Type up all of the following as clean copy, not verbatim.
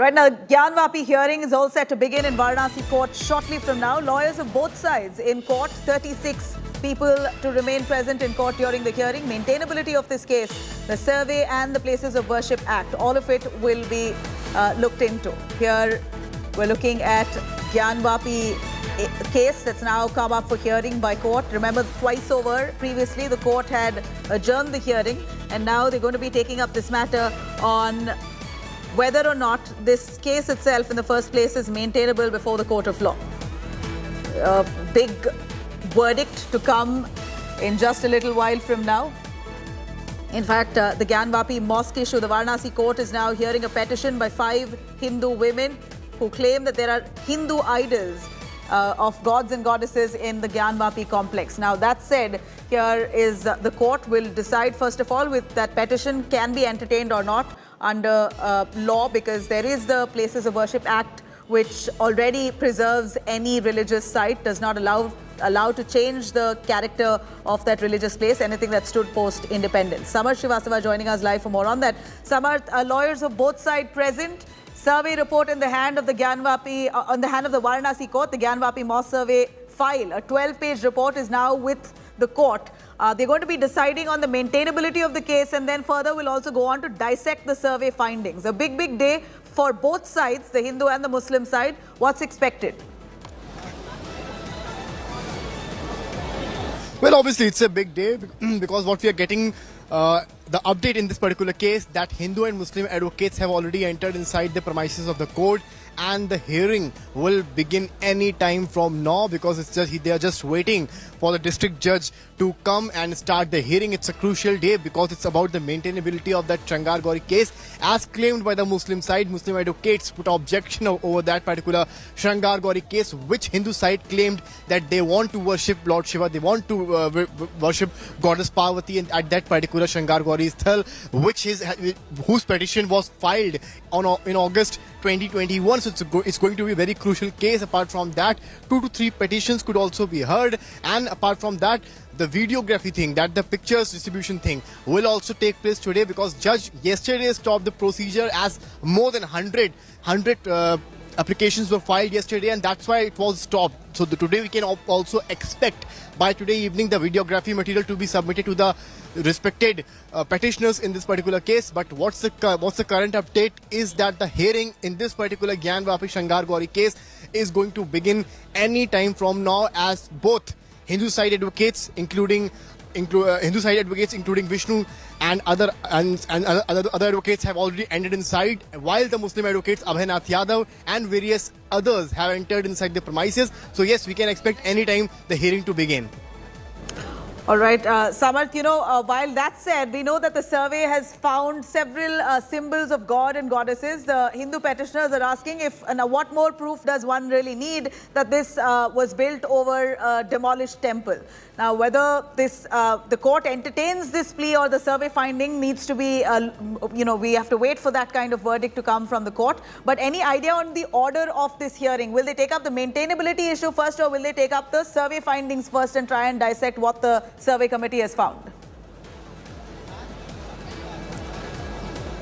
Right now, Gyanvapi hearing is all set to begin in Varanasi court shortly from now. Lawyers of both sides in court, 36 people to remain present in court during the hearing. Maintainability of this case, the survey and the Places of Worship Act, all of it will be looked into. Here, we're looking at Gyanvapi case that's now come up for hearing by court. Remember, twice over previously, the court had adjourned the hearing, and now they're going to be taking up this matter on whether or not this case itself in the first place is maintainable before the court of law. A big verdict to come in just a little while from now. In fact, the Gyanvapi mosque issue, the Varanasi court is now hearing a petition by 5 Hindu women who claim that there are Hindu idols of gods and goddesses in the Gyanvapi complex. Now, that said, here is the court will decide, first of all, with that petition can be entertained or not under law, because there is the Places of Worship Act, which already preserves any religious site, does not allow to change the character of that religious place, anything that stood post-independence. Samar, Srivastav joining us live for more on that. Samar, lawyers of both sides present. Survey report in the hand of the Gyanvapi, on the hand of the Varanasi court, the Gyanvapi mosque survey file. A 12-page report is now with the court. They're going to be deciding on the maintainability of the case, and then further we'll also go on to dissect the survey findings. A big day for both sides, the Hindu and the Muslim side. What's expected? Well, obviously it's a big day because what we are getting, the update in this particular case, that Hindu and Muslim advocates have already entered inside the premises of the court, and the hearing will begin any time from now, because it's just they are just waiting for the district judge to come and start the hearing. It's a crucial day because it's about the maintainability of that Shangar Gauri case, as claimed by the Muslim side. Muslim advocates put objection over that particular Shangar Gauri case, which Hindu side claimed that they want to worship Lord Shiva, they want to worship Goddess Parvati at that particular Shangar Gauri Sthal, whose petition was filed in August 2021. So it's going to be a very crucial case. Apart from that, 2 to 3 petitions could also be heard, and apart from that, the videography thing, that the pictures distribution thing will also take place today, because judge yesterday stopped the procedure as more than 100 applications were filed yesterday, and that's why it was stopped. So today we can also expect by today evening the videography material to be submitted to the respected petitioners in this particular case. But what's the current update is that the hearing in this particular Gyanvapi Shangar Gauri case is going to begin any time from now, as both Hindu side advocates, including Vishnu and other advocates have already entered inside, while the Muslim advocates Abhay Nath Yadav and various others have entered inside the premises. So yes, we can expect any time the hearing to begin. All right, Samar, while that said, we know that the survey has found several symbols of God and goddesses. The Hindu petitioners are asking what more proof does one really need that this was built over a demolished temple. Now, whether the court entertains this plea or the survey finding needs to be, we have to wait for that kind of verdict to come from the court. But any idea on the order of this hearing? Will they take up the maintainability issue first, or will they take up the survey findings first and try and dissect what the survey committee has found?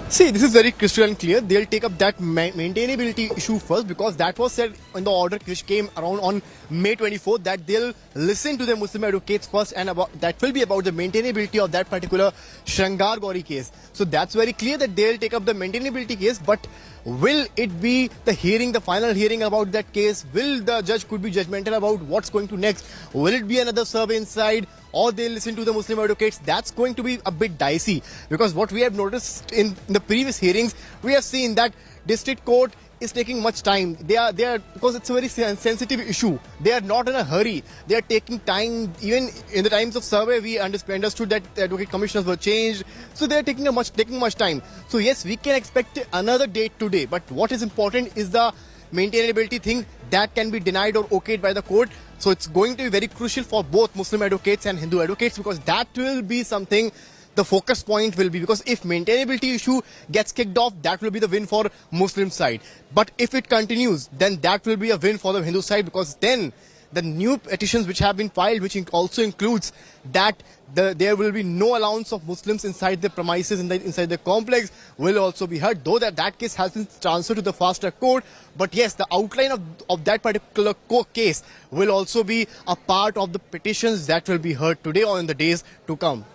See, this is very crystal and clear. They'll take up that maintainability issue first, because that was said in the order which came around on May 24th, that they'll listen to the Muslim advocates first, and that will be about the maintainability of that particular Shangar Gauri case. So that's very clear that they'll take up the maintainability case. But will it be the hearing, the final hearing about that case? Will the judge could be judgmental about what's going to next? Will it be another survey inside, or they'll listen to the Muslim advocates? That's going to be a bit dicey, because what we have noticed in the previous hearings, we have seen that district court is taking much time. They are because it's a very sensitive issue. They are not in a hurry. They are taking time. Even in the times of survey, we understood that the advocate commissioners were changed. So they are taking much time. So yes, we can expect another date today. But what is important is the maintainability thing that can be denied or okayed by the court. So it's going to be very crucial for both Muslim advocates and Hindu advocates, because that will be something the focus point will be. Because if maintainability issue gets kicked off, that will be the win for Muslim side. But if it continues, then that will be a win for the Hindu side, because then the new petitions which have been filed, which also includes that there will be no allowance of Muslims inside the premises, inside the complex, will also be heard. Though that case has been transferred to the fast track court, but yes, the outline of that particular case will also be a part of the petitions that will be heard today or in the days to come.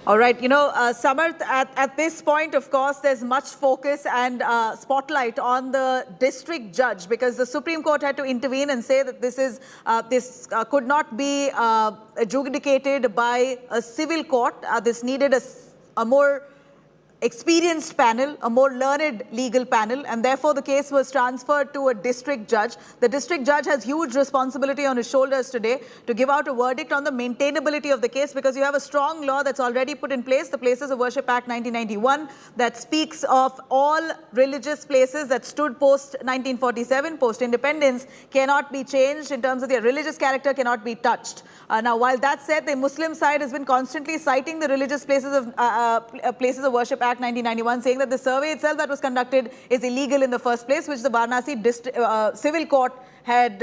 All right, Samar, at this point, of course, there's much focus and spotlight on the district judge, because the Supreme Court had to intervene and say that this could not be adjudicated by a civil court. This needed a more experienced panel, a more learned legal panel, and therefore the case was transferred to a district judge. The district judge has huge responsibility on his shoulders today to give out a verdict on the maintainability of the case, because you have a strong law that's already put in place, the Places of Worship Act 1991, that speaks of all religious places that stood post-1947, post-independence, cannot be changed in terms of their religious character, cannot be touched. Now, while that said, the Muslim side has been constantly citing the Religious Places of Worship Act 1991, saying that the survey itself that was conducted is illegal in the first place, which the Varanasi civil court had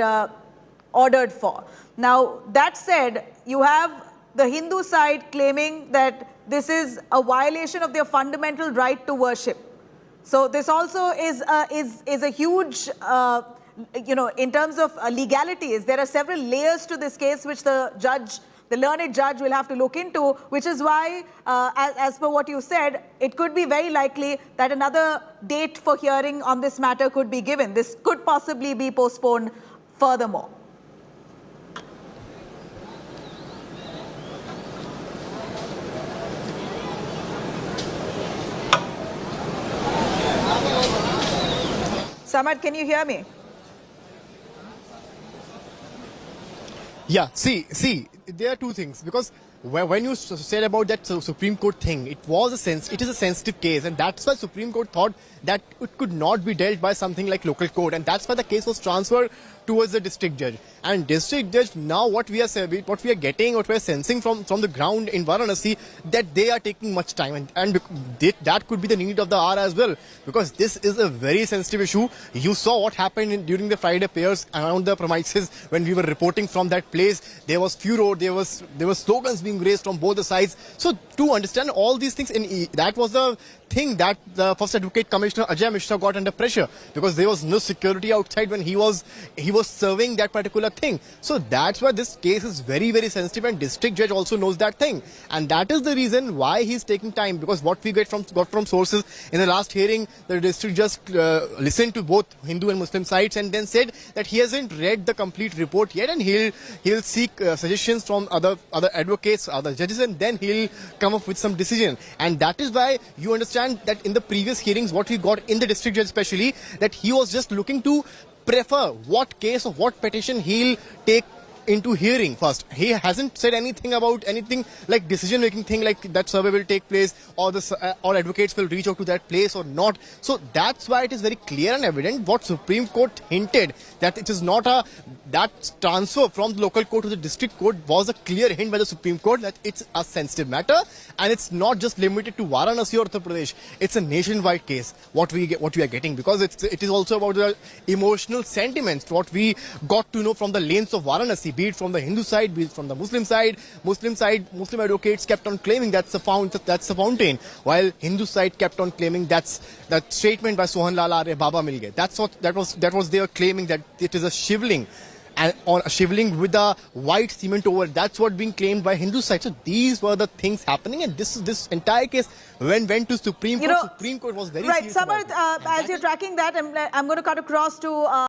ordered for. Now, that said, you have the Hindu side claiming that this is a violation of their fundamental right to worship. So this also is a huge, in terms of legalities, there are several layers to this case which the learned judge will have to look into, which is why, as per what you said, it could be very likely that another date for hearing on this matter could be given. This could possibly be postponed furthermore. Samar, can you hear me? Yeah, see, there are two things, because when you said about that Supreme Court thing, it is a sensitive case, and that's why Supreme Court thought that it could not be dealt by something like local court, and that's why the case was transferred towards the district judge. And district judge, now what we are sensing from the ground in Varanasi, that they are taking much time, and that could be the need of the hour as well, because this is a very sensitive issue. You saw what happened during the Friday prayers around the premises when we were reporting from that place. There was furor, there were slogans being raised from both the sides. So to understand all these things, that was the thing that the First Advocate Commissioner Ajay Mishra got under pressure, because there was no security outside when he was serving that particular thing. So that's why this case is very, very sensitive, and district judge also knows that thing, and that is the reason why he's taking time, because what we got from sources in the last hearing, the district judge listened to both Hindu and Muslim sides and then said that he hasn't read the complete report yet, and he'll seek suggestions from other advocates, other judges, and then he'll come up with some decision. And that is why you understand that in the previous hearings, what we got in the district judge especially, that he was just looking to prefer what case or what petition he'll take into hearing first. He hasn't said anything about anything like decision-making thing, like that survey will take place or advocates will reach out to that place or not. So that's why it is very clear and evident what Supreme Court hinted, that it is not that transfer from the local court to the district court was a clear hint by the Supreme Court that it's a sensitive matter, and it's not just limited to Varanasi or Uttar Pradesh. It's a nationwide case, what we are getting, because it is also about the emotional sentiments, what we got to know from the lanes of Varanasi, be it from the Hindu side, be it from the Muslim side. Muslim advocates kept on claiming that's the fountain, while Hindu side kept on claiming that statement by Sohan Lala Are Baba Mil Gaye. That was they were claiming that it is a shivling, and on a shivling with a white cement over. That's what being claimed by Hindu side. So these were the things happening, and this entire case went to Supreme Court. Supreme Court was very right. serious Samar, about it. as you're tracking that, I'm going to cut across to